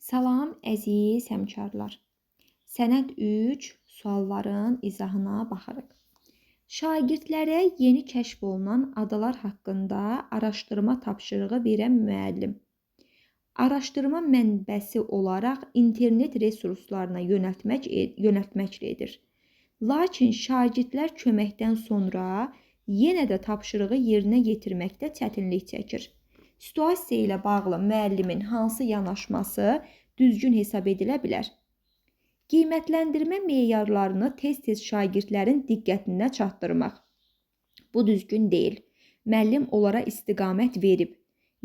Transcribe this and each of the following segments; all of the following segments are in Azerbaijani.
Salam əziz həmkarlar. Sənəd 3 sualların izahına baxarıq. Şagirdlərə yeni kəşf olunan adalar haqqında araşdırma tapşırığı verən müəllim. Araşdırma mənbəsi olaraq internet resurslarına yönəltməklə edir. Lakin şagirdlər köməkdən sonra yenə də tapşırığı yerinə yetirməkdə çətinlik çəkir. Situasiya ilə bağlı müəllimin hansı yanaşması düzgün hesab edilə bilər? Qiymətləndirmə meyarlarını tez-tez şagirdlərin diqqətinə çatdırmaq. Bu düzgün deyil. Müəllim onlara istiqamət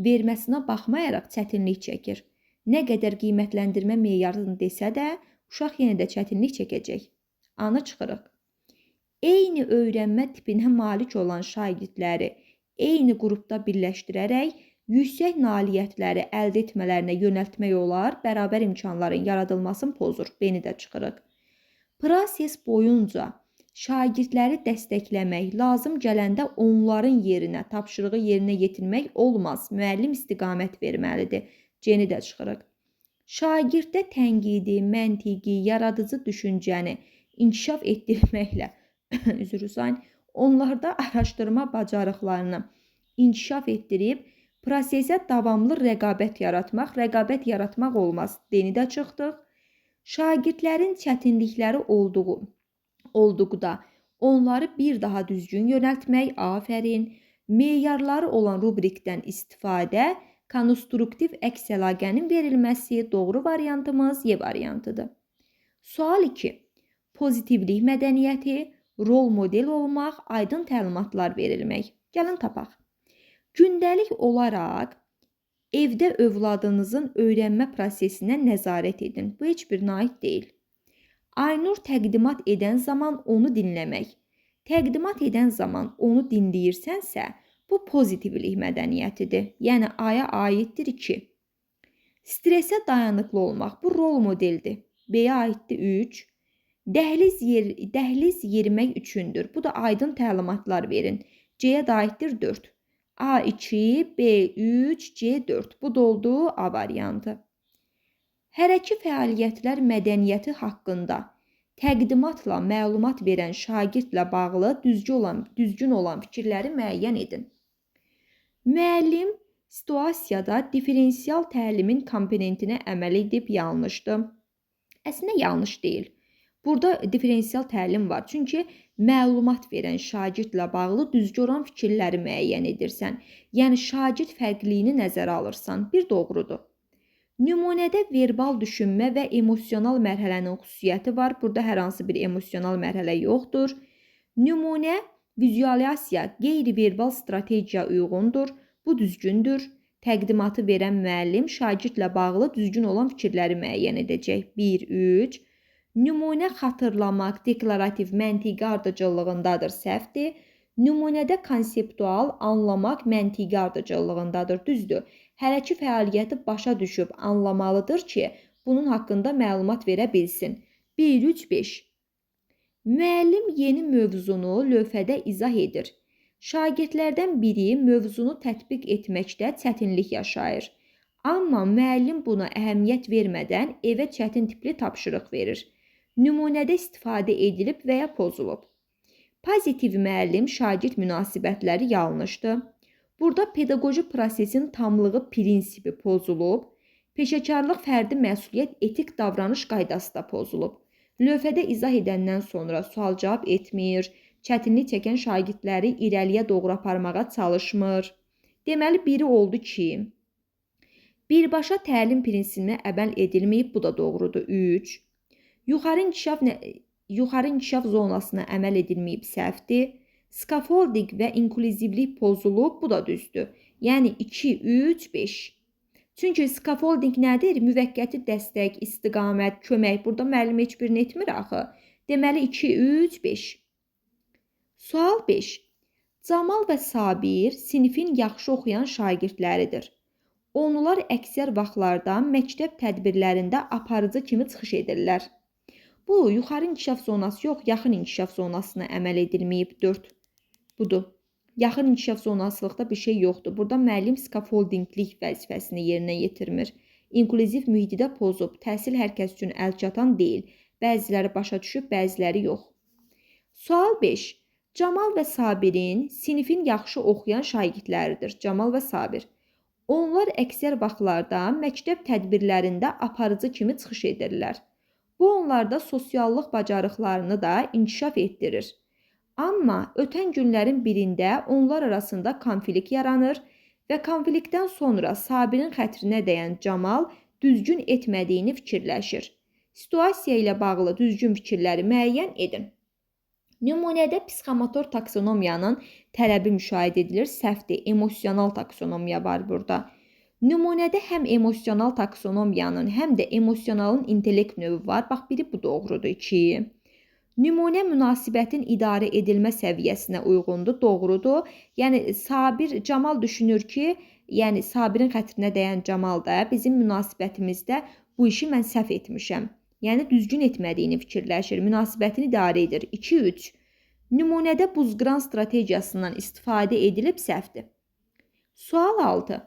verməsinə baxmayaraq çətinlik çəkir. Nə qədər qiymətləndirmə meyarını desə də, uşaq yenə də çətinlik çəkəcək. Anı çıxırıq. Eyni öyrənmə tipinə malik olan şagirdləri eyni qrupda birləşdirərək yüksək nailiyyətləri əldə etmələrinə yönəltmək olar, bərabər imkanların yaradılmasını pozur. Beni də çıxırıq. Proses boyunca şagirdləri dəstəkləmək, lazım gələndə onların yerinə, tapşırığı yerinə yetirmək olmaz. Müəllim istiqamət verməlidir. Ceni də çıxırıq. Şagirdə tənqidi, məntiqi, yaradıcı düşüncəni inkişaf etdirməklə, onlarda araşdırma bacarıqlarını inkişaf etdirib, prosesə davamlı rəqabət yaratmaq olmaz. Deni də çıxdıq. Şagirdlərin çətinlikləri olduqda onları bir daha düzgün yönəltmək, afərin, meyarları olan rubrikdən istifadə, konstruktiv əks əlaqənin verilməsi, doğru variantımız Y variantıdır. Sual 2. Pozitivlik mədəniyyəti, rol model olmaq, aydın təlimatlar verilmək. Gəlin tapaq. Gündəlik olaraq evdə övladınızın öyrənmə prosesinə nəzarət edin. Bu heç birinə aid deyil. Aynur təqdimat edən zaman onu dinləmək. Təqdimat edən zaman onu dinləyirsənsə, bu pozitivlik mədəniyyətidir. Yəni A-ya aiddir 2. Stresə dayanıqlı olmaq. Bu rol modeldir. B-yə aiddir 3. Dəhliz yerimək üçündür. Bu da aydın təlimatlar verin. C-yə də aiddir 4. A2, B3, C4. Bu da oldu A variantı. Hərəki fəaliyyətlər mədəniyyəti haqqında təqdimatla məlumat verən şagirdlə bağlı düzgün olan fikirləri müəyyən edin. Müəllim situasiyada diferensial təlimin komponentinə əməl edib yanlışdır. Əslində yanlış deyil. Burada diferensial təlim var. Çünki məlumat verən şagirdlə bağlı düzgün olan fikirləri müəyyən edirsən. Yəni şagird fərqliyini nəzərə alırsan. Bir doğrudur. Nümunədə verbal düşünmə və emosional mərhələnin xüsusiyyəti var. Burada hər hansı bir emosional mərhələ yoxdur. Nümunə vizualyasiya qeyri-verbal strategiya uyğundur. Bu düzgündür. Təqdimatı verən müəllim şagirdlə bağlı düzgün olan fikirləri müəyyən edəcək. 1, 3. Nümunə xatırlamaq, deklarativ, məntiqi ardıcıllığındadır, səhvdir. Nümunədə konseptual, anlamaq, məntiqi ardıcıllığındadır, düzdür. Hərəki fəaliyyəti başa düşüb anlamalıdır ki, bunun haqqında məlumat verə bilsin. 1, 3, 5. Müəllim yeni mövzunu lövhədə izah edir. Şagirdlərdən biri mövzunu tətbiq etməkdə çətinlik yaşayır. Amma müəllim buna əhəmiyyət vermədən evə çətin tipli tapşırıq verir. Nümunədə istifadə edilib və ya pozulub. Pozitiv müəllim-şagird münasibətləri yanlışdır. Burada pedaqoji prosesin tamlığı prinsipi pozulub. Peşəkarlıq fərdi məsuliyyət etik davranış qaydası da pozulub. Lövhədə izah edəndən sonra sual-cavab etmir, çətinlik çəkən şagirdləri irəliyə doğru aparmağa çalışmır. Deməli, biri oldu ki, birbaşa təlim prinsipinə əməl edilməyib, bu da doğrudur. 3. Yuxarı inkişaf zonasına əməl edilməyib, səhvdir. Skafolding və inklüzivlik pozulub, bu da düzdür. Yəni 2, 3, 5. Çünki skafolding nədir? Müvəqqəti dəstək, istiqamət, kömək. Burada müəllim heç birini etmir axı. Deməli 2, 3, 5. Sual 5. Camal və Sabir sinifin yaxşı oxuyan şagirdləridir. Onlar əksər vaxtlarda məktəb tədbirlərində aparıcı kimi çıxış edirlər. Bu, yuxarı inkişaf zonası yox, yaxın inkişaf zonasına əməl edilməyib 4. Budur. Yaxın inkişaf zonasılıqda bir şey yoxdur. Burada müəllim skafoldinglik vəzifəsini yerinə yetirmir. inklüziv mühiti də pozub. Təhsil hər kəs üçün əlçatan deyil. Bəziləri başa düşüb, bəziləri yox. Sual 5. Camal və Sabirin sinifin yaxşı oxuyan şagirdləridir. Camal və Sabir. Onlar əksər vaxtlarda məktəb tədbirlərində aparıcı kimi çıxış edirlər. Bu onlarda sosiallıq bacarıqlarını da inkişaf etdirir. Amma ötən günlərin birində onlar arasında konflikt yaranır və konfliktdən sonra Sabirin xətrinə dəyən Camal düzgün etmədiyini fikirləşir. Situasiya ilə bağlı düzgün fikirləri müəyyən edin. Nümunədə psixomotor taksonomiyanın tələbi müşahidə edilir. Səhvdir, emosional taksonomiya var burada. Nümunədə həm emosional taksonomiyanın, həm də emosionalın intellekt növü var. Bax, biri bu doğrudur, 2. Nümunə münasibətin idarə edilmə səviyyəsinə uyğundur, doğrudur. Yəni, Camal düşünür ki, yəni Sabirin xətrinə dəyən Camal da bizim münasibətimizdə bu işi mən səhv etmişəm. Yəni, düzgün etmədiyini fikirləşir, münasibətini idarə edir. 2-3. Nümunədə buzqıran strategiyasından istifadə edilib səhvdir. Sual 6.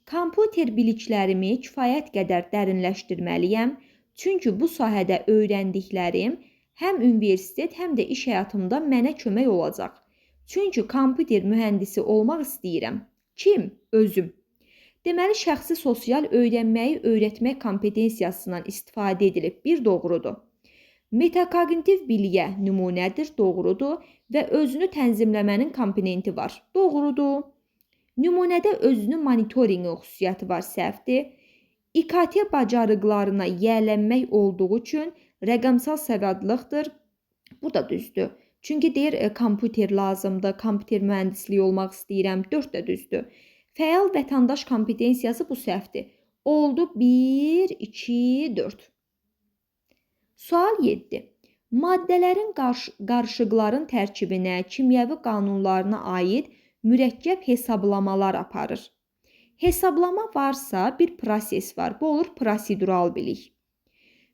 Kompüter biliklərimi kifayət qədər dərinləşdirməliyəm, çünki bu sahədə öyrəndiklərim həm universitet, həm də iş həyatımda mənə kömək olacaq. Çünki kompüter mühəndisi olmaq istəyirəm. Kim? Özüm. Deməli, şəxsi sosial öyrənməyi öyrətmək kompetensiyasından istifadə edilib. Bir doğrudur. Metakognitiv biliyə nümunədir, doğrudur və özünü tənzimləmənin komponenti var. Doğrudur. Nümunədə özünü monitorinq xüsusiyyəti var, səhvdir. İKT bacarıqlarına yiyələnmək olduğu üçün rəqəmsal savadlıqdır. Bu da düzdür. Çünki deyir, kompüter lazımdır, kompüter mühəndisliyi olmaq istəyirəm. 4 də düzdür. Fəal vətəndaş kompetensiyası bu səhvdir. Oldu 1, 2, 4. Sual 7. Maddələrin qarışıqların tərkibinə, kimyəvi qanunlarına aid mürəkkəb hesablamalar aparır. Hesablama varsa bir proses var. Bu olur prosedural bilik.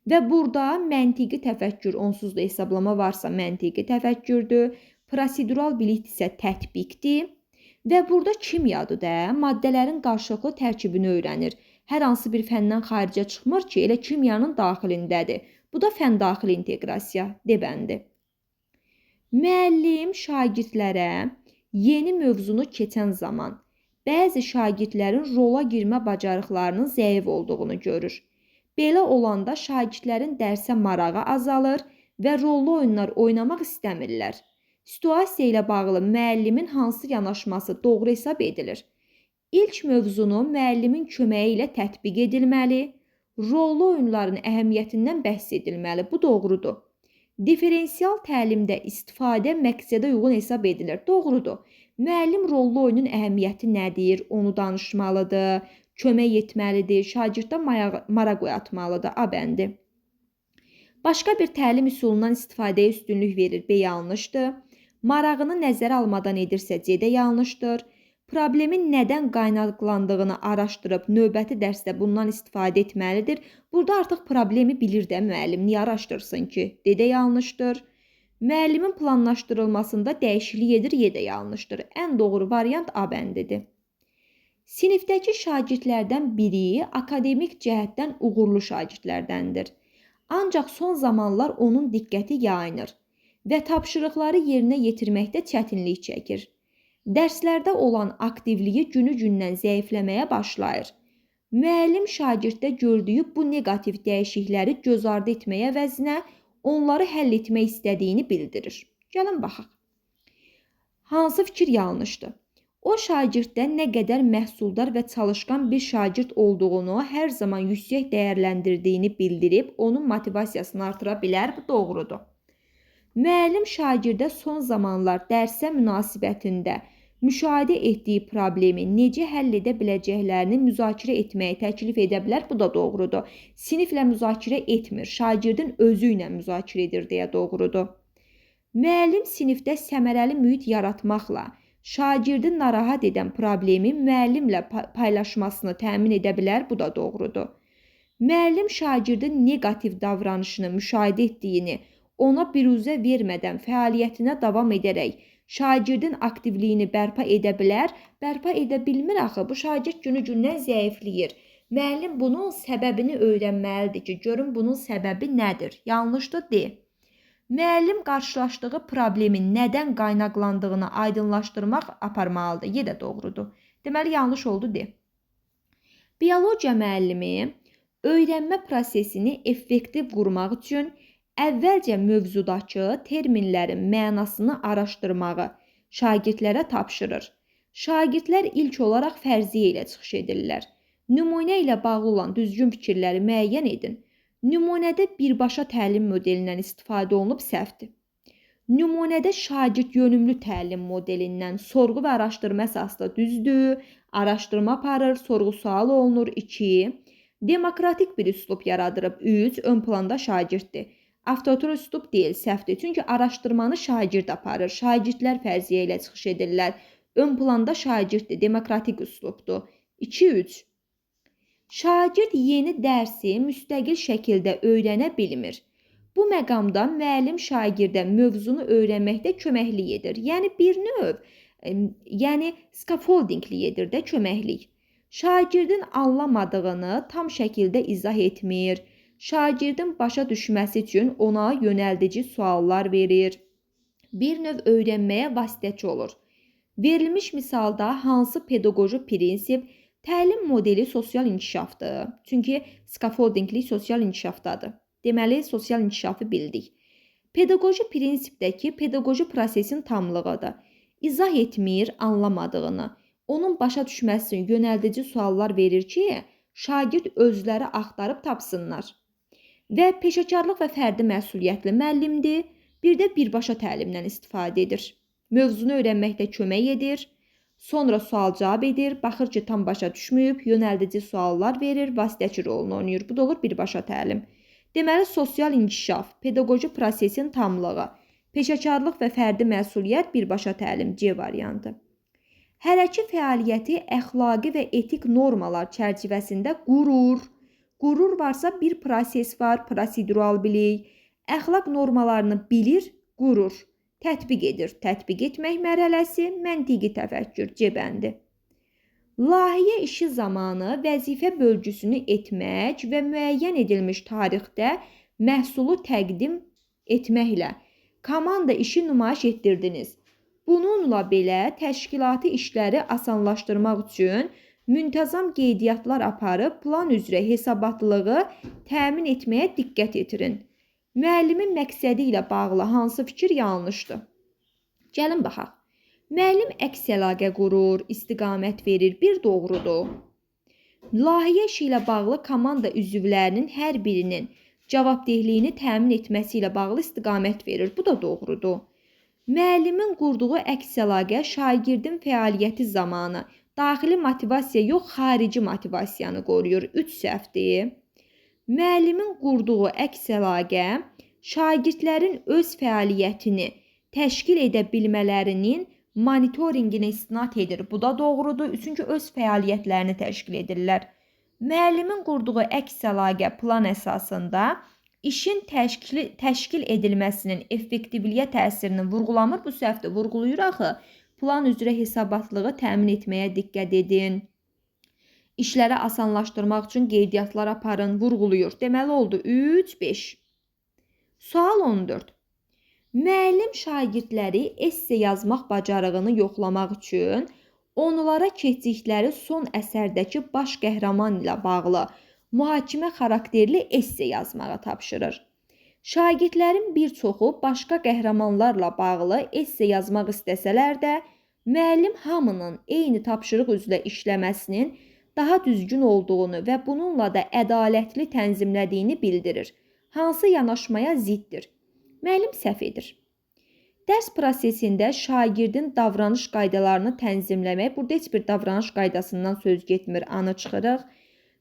Və burada məntiqi təfəkkür, onsuz da hesablama varsa məntiqi təfəkkürdür. Prosedural bilik isə tətbiqdir. Və burada kimyadır da, maddələrin qarşılıqlı tərkibini öyrənir. Hər hansı bir fəndən xaricə çıxmır ki, elə kimyanın daxilindədir. Bu da fən daxili inteqrasiya debəndi. Müəllim şagirdlərə yeni mövzunu keçən zaman bəzi şagirdlərin rola girmə bacarıqlarının zəif olduğunu görür. Belə olanda şagirdlərin dərsə marağı azalır və rollu oyunlar oynamaq istəmirlər. Situasiya ilə bağlı müəllimin hansı yanaşması doğru hesab edilir? İlk mövzunu müəllimin köməyi ilə tətbiq edilməli, rollu oyunların əhəmiyyətindən bəhs edilməli. Bu doğrudur. Diferensial təlimdə istifadə məqsədə uyğun hesab edilir. Doğrudur. Müəllim rollu oyunun əhəmiyyəti nədir? Onu danışmalıdır, kömək etməlidir, şagirddə maraq oyatmalıdır. A bəndi. Başqa bir təlim üsulundan istifadəyə üstünlük verir. B yanlışdır. Marağını nəzərə almadan edirsə C də yanlışdır. Problemin nədən qaynaqlandığını araşdırıb növbəti dərsdə bundan istifadə etməlidir. Burada artıq problemi bilir də müəllim, niyə araşdırsın ki? D də yanlışdır. Müəllimin planlaşdırılmasında dəyişiklik edir, Y də yanlışdır. Ən doğru variant A bəndidir. Sinifdəki şagirdlərdən biri akademik cəhətdən uğurlu şagirdlərdəndir. Ancaq son zamanlar onun diqqəti yayınır və tapşırıqları yerinə yetirməkdə çətinlik çəkir. Dərslərdə olan aktivliyi günü-gündən zəifləməyə başlayır. Müəllim şagirddə gördüyü bu negativ dəyişiklikləri göz ardı etməyə əvəzinə onları həll etmək istədiyini bildirir. Gəlin baxaq. Hansı fikir yanlışdır? O şagirddə nə qədər məhsuldar və çalışqan bir şagird olduğunu hər zaman yüksək dəyərləndirdiyini bildirib onun motivasiyasını artıra bilər. Bu doğrudur. Müəllim şagirdə son zamanlar dərsə münasibətində müşahidə etdiyi problemi necə həll edə biləcəklərini müzakirə etməyi təklif edə bilər. Bu da doğrudur. Siniflə müzakirə etmir, şagirdin özü ilə müzakirə edir deyə doğrudur. Müəllim sinifdə səmərəli mühit yaratmaqla şagirdi narahat edən problemi müəllimlə paylaşmasını təmin edə bilər. Bu da doğrudur. Müəllim şagirdin negativ davranışını müşahidə etdiyini ona biruzə vermədən fəaliyyətinə davam edərək şagirdin aktivliyini bərpa edə bilər. Bərpa edə bilmir axı. Bu şagird günü-gündən zəifləyir. Müəllim bunun səbəbini öyrənməlidir ki, görün bunun səbəbi nədir? Yanlışdır, de. Müəllim qarşılaşdığı problemin nədən qaynaqlandığını aydınlaşdırmaq aparmalıdır. Ye də doğrudur. Deməli, yanlış oldu, de. Biologiya müəllimi öyrənmə prosesini effektiv qurmaq üçün əvvəlcə mövzudakı terminlərin mənasını araşdırmağı şagirdlərə tapşırır. Şagirdlər ilk olaraq fərziyyə ilə çıxış edirlər. Nümunə ilə bağlı olan düzgün fikirləri müəyyən edin. Nümunədə birbaşa təlim modelindən istifadə olunub səhvdir. Nümunədə şagird yönümlü təlim modelindən sorğu və araşdırma əsaslı düzdür. Araşdırma aparır, sorğu-sual olunur. 2. Demokratik bir üslub yaradırıb. 3. Ön planda şagirddir. Avtoritar üslub deyil, səhvdir. Çünki araşdırmanı şagird aparır. Şagirdlər fərziyyə ilə çıxış edirlər. Ön planda şagirddir, demokratik üslubdur. 2-3. Şagird yeni dərsi müstəqil şəkildə öyrənə bilmir. Bu məqamda müəllim şagirdə mövzunu öyrənməkdə köməklik edir. Yəni bir növ, scaffoldinglik edir də köməklik. Şagirdin anlamadığını tam şəkildə izah etmir. Şagirdin başa düşməsi üçün ona yönəldici suallar verir. Bir növ öyrənməyə vasitəçi olur. Verilmiş misalda hansı pedaqoji prinsip təlim modeli sosial inkişafdır. Çünki scaffoldinglik sosial inkişafdadır. Deməli, sosial inkişafı bildik. Pedaqoji prinsipdəki pedaqoji prosesin tamlığıdır. İzah etmir anlamadığını. Onun başa düşməsi üçün yönəldici suallar verir ki, şagird özləri axtarıb tapsınlar. Və peşəkarlıq və fərdi məsuliyyətli müəllimdir. Bir də birbaşa təlimdən istifadə edir. Mövzunu öyrənməkdə kömək edir. Sonra sual-cavab edir, baxır ki, tam başa düşməyib, yönəldici suallar verir, vasitəçi rolunu oynayır. Bu da olur birbaşa təlim. Deməli, sosial inkişaf, pedaqoji prosesin tamlığı, peşəkarlıq və fərdi məsuliyyət birbaşa təlim C variantı. Hərəki fəaliyyəti əxlaqi və etik normalar çərçivəsində qurur. Qurur varsa bir proses var, prosedural bilik. Əxlaq normalarını bilir, qurur. Tətbiq edir. Tətbiq etmək mərhələsi məntiqi təfəkkür C bəndi. Layihə işi zamanı vəzifə bölgüsünü etmək və müəyyən edilmiş tarixdə məhsulu təqdim etməklə komanda işi nümayiş etdirdiniz. Bununla belə təşkilati işləri asanlaşdırmaq üçün müntəzam qeydiyyatlar aparıb plan üzrə hesabatlılığı təmin etməyə diqqət yetirin. Müəllimin məqsədi ilə bağlı hansı fikir yanlışdır? Gəlin baxaq. Müəllim əks əlaqə qurur, istiqamət verir, bir doğrudur. Layihə işi ilə bağlı komanda üzvlərinin hər birinin cavabdehliyini təmin etməsi ilə bağlı istiqamət verir, bu da doğrudur. Müəllimin qurduğu əks əlaqə şagirdin fəaliyyəti zamanı daxili motivasiya yox, xarici motivasiyanı qoruyur, 3 səhvdir. Müəllimin qurduğu əks əlaqə şagirdlərin öz fəaliyyətini təşkil edə bilmələrinin monitoringinə istinad edir. Bu da doğrudur, çünki öz fəaliyyətlərini təşkil edirlər. Müəllimin qurduğu əks əlaqə plan əsasında işin təşkil edilməsinin effektivliyə təsirini vurğulamır, bu səhvdir, vurğulayır axı. Plan üzrə hesabatlığı təmin etməyə diqqət edin. İşləri asanlaşdırmaq üçün qeydiyyatlar aparın, vurğuluyur. Deməli oldu 3-5. Sual 14. Müəllim şagirdləri esse yazmaq bacarığını yoxlamaq üçün onlara keçdikləri son əsərdəki baş qəhrəman ilə bağlı mühakimə xarakterli esse yazmağa tapşırır. Şagirdlərin bir çoxu başqa qəhrəmanlarla bağlı esse yazmaq istəsələr də, müəllim hamının eyni tapşırıq üzrə işləməsinin daha düzgün olduğunu və bununla da ədalətli tənzimlədiyini bildirir. Hansı yanaşmaya ziddir? Müəllim səhv edir. Dərs prosesində şagirdin davranış qaydalarını tənzimləmək, burada heç bir davranış qaydasından söz getmir, anı çıxırıq.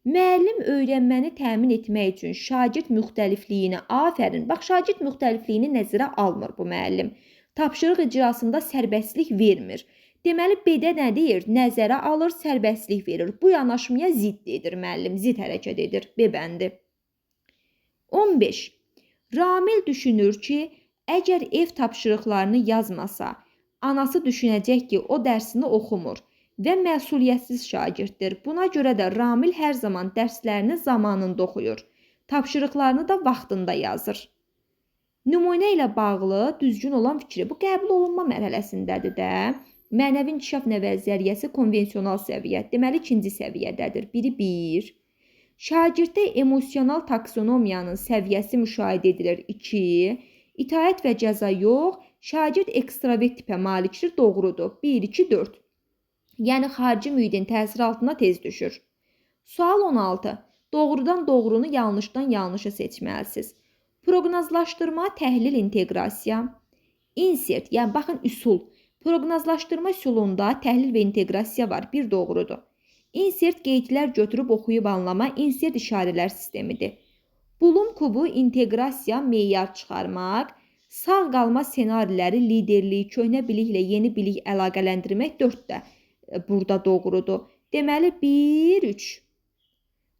Müəllim öyrənməni təmin etmək üçün şagird müxtəlifliyini, afərin, bax şagird müxtəlifliyini nəzərə almır bu müəllim. Tapşırıq icrasında sərbəstlik vermir. Deməli, B-də nə deyir? Nəzərə alır, sərbəstlik verir. Bu yanaşmaya zidd edir müəllim, zidd hərəkət edir. B bəndi. 15. Ramil düşünür ki, əgər ev tapşırıqlarını yazmasa, anası düşünəcək ki, o dərsini oxumur. və məsuliyyətsiz şagirddir. Buna görə də Ramil hər zaman dərslərini zamanında oxuyur. Tapşırıqlarını da vaxtında yazır. Nümunə ilə bağlı düzgün olan fikri. Bu qəbul olunma mərhələsindədir də. Mənəvi inkişaf nəvəziyyəsi konvensional səviyyə. Deməli, ikinci səviyyədədir. Biri 1. Şagirddə emosional taksonomiyanın səviyyəsi müşahidə edilir. 2. İtaət və cəza yox, şagird ekstravert tipə malikdir. Doğrudur. 1, 2, 4. Yəni, xarici mühitin təsiri altına tez düşür. Sual 16. Doğrudan doğrunu, yanlışdan yanlışı seçməlisiniz. Proqnozlaşdırma, təhlil, inteqrasiya. Insert, yəni baxın üsul. Proqnozlaşdırma üsulunda təhlil və inteqrasiya var. Bir doğrudur. Insert qeydlər götürüb oxuyub anlama, insert işarələr sistemidir. Bulum kubu, inteqrasiya, meyar çıxarmaq, sağ qalma senariləri, liderliyi, köhnə biliklə yeni bilik əlaqələndirmək 4 də burada doğrudur. Deməli 1, 3.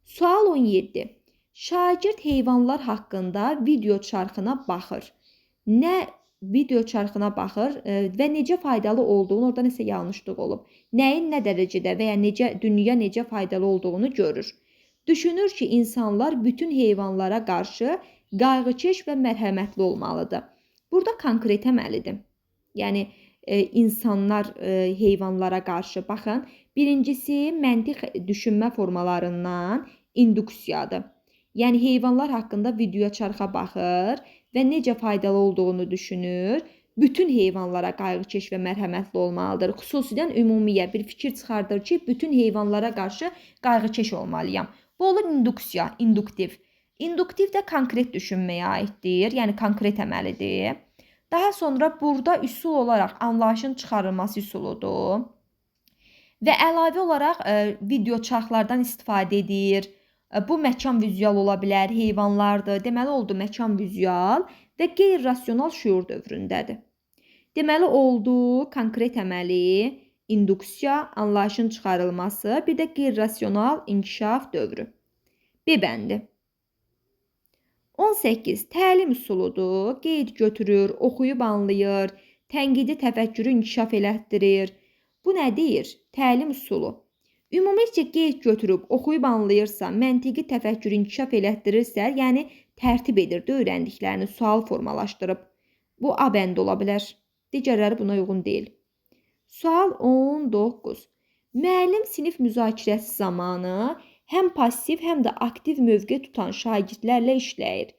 Sual 17. Şagird heyvanlar haqqında video çarxına baxır. Nə video çarxına baxır və necə faydalı olduğunu, orada nəsə yanlışlıq olub. Nəyin nə dərəcədə və ya dünya necə faydalı olduğunu görür. Düşünür ki, insanlar bütün heyvanlara qarşı qayğıkeş və mərhəmətli olmalıdır. Burada konkretləməlidir. Yəni, insanlar heyvanlara qarşı. Baxın, birincisi məntiq düşünmə formalarından induksiyadır. Yəni, heyvanlar haqqında video çarxa baxır və necə faydalı olduğunu düşünür. Bütün heyvanlara qayğıkeş və mərhəmətli olmalıdır. Xüsusidən ümumiyyə bir fikir çıxardır ki, bütün heyvanlara qarşı qayğıkeş olmalıyam. Bu olur induksiya, induktiv. İnduktiv də konkret düşünməyə aiddir, yəni konkret əməlidir. Daha sonra burada üsul olaraq anlayışın çıxarılması üsuludur. Və əlavə olaraq video çarxlardan istifadə edir. Bu məkan vizual ola bilər, heyvanlardır. Deməli oldu məkan vizual və qeyri-rasional şuur dövründədir. Deməli oldu konkret əməli, induksiya, anlayışın çıxarılması, bir də qeyri-rasional inkişaf dövrü. B bəndi. 18. Təlim üsuludur. Qeyd götürür, oxuyub anlayır, tənqidi təfəkkürü inkişaf elətdirir. Bu nə deyir? Təlim üsulu. Ümumiyyətcə qeyd götürüb, oxuyub anlayırsa, məntiqi təfəkkürü inkişaf elətdirirsə, yəni tərtib edirdi öyrəndiklərini, sual formalaşdırıb. Bu A bəndi ola bilər. Digərləri buna uyğun deyil. Sual 19. Müəllim sinif müzakirəsi zamanı həm passiv, həm də aktiv mövqe tutan şagirdlərlə işləyir.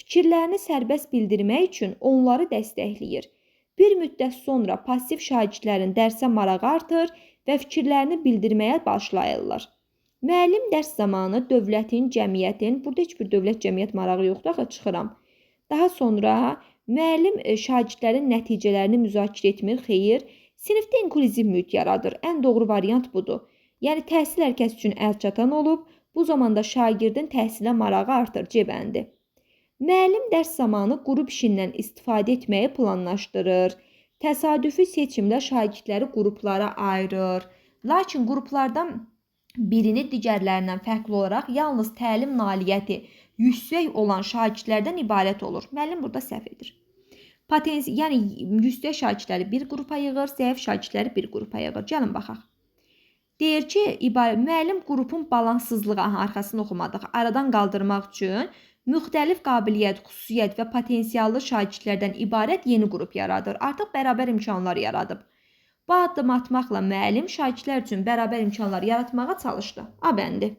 Fikirlərini sərbəst bildirmək üçün onları dəstəkləyir. Bir müddət sonra passiv şagirdlərin dərsə marağı artır və fikirlərini bildirməyə başlayırlar. Müəllim dərs zamanı dövlətin, cəmiyyətin, burada heç bir dövlət cəmiyyət marağı yoxdur, axı çıxıram. Daha sonra müəllim şagirdlərin nəticələrini müzakirə etmir, xeyr, sinifdə inklüziv mühit yaradır. Ən doğru variant budur. Yəni, təhsil hər kəs üçün əlçatan olub, bu zamanda şagirdin təhsilə marağı artır, C bəndi. Müəllim dərs zamanı qrup işindən istifadə etməyi planlaşdırır. Təsadüfi seçimlə şagirdləri qruplara ayırır. Lakin qruplardan birini digərlərindən fərqli olaraq yalnız təlim nailiyyəti yüksək olan şagirdlərdən ibarət olur. Müəllim burada səhv edir. Yəni, yüksək şagirdləri bir qrupa yığır, zəif şagirdləri bir qrupa yığır. Gəlin, baxaq. Deyir ki, müəllim qrupun balanssızlığı, arxasını oxumadıq, aradan qaldırmaq üçün müxtəlif qabiliyyət, xüsusiyyət və potensiallı şagirdlərdən ibarət yeni qrup yaradır. Artıq bərabər imkanlar yaradıb. Bu addım atmaqla müəllim şagirdlər üçün bərabər imkanlar yaratmağa çalışdı. A bəndi.